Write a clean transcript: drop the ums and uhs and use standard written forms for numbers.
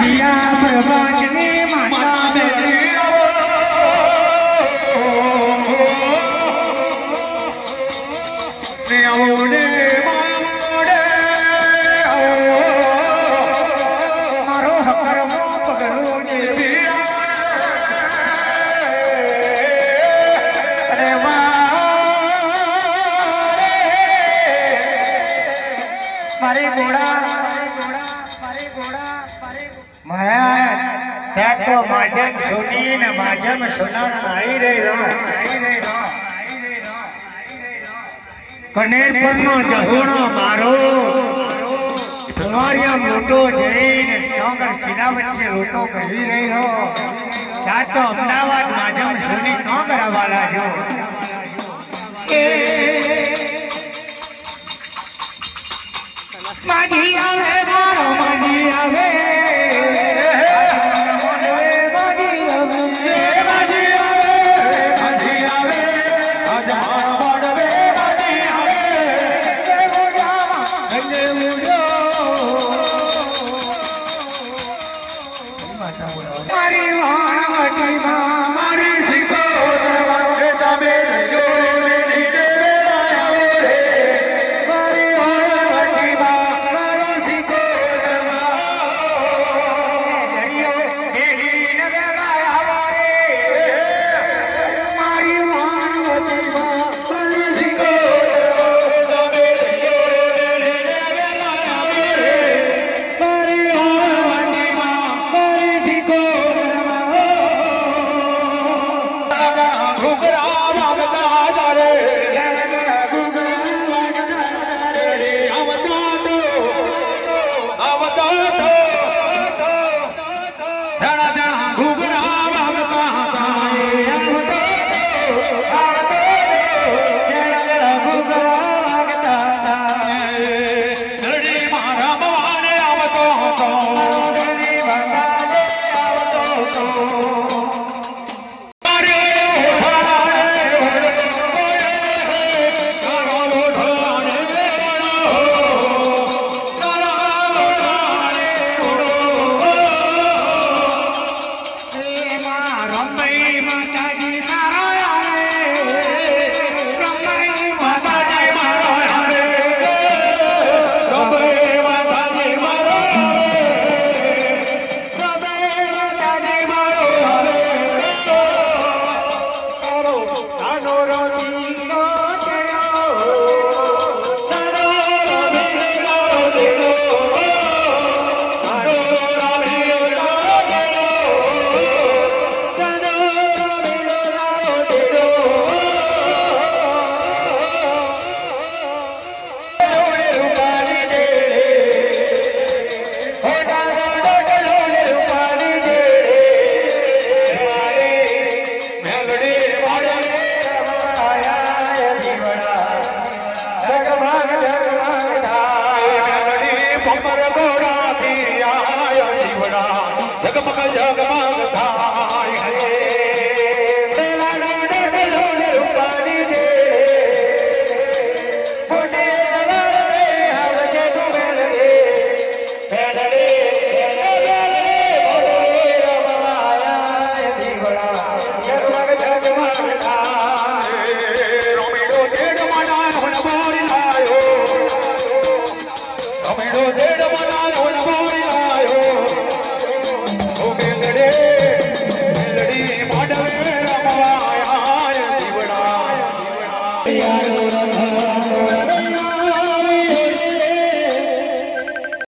રિયા પ્રભાતની માતા બેઠી મારો હકરમો પગલો મારે ઘોડા ત્યાં તો માજન સોની ને માજન સોનાર આવી રહ્યો કનેરપર નો જહોણો મારો સુવારિયા મોટો જઈને નગર ચીલા વચ્ચે લોટો કહી રહ્યો ત્યાં તો અમદાવાદ માજન સોની ન કરાવાલા જો માજી આવે મારો માજી આવે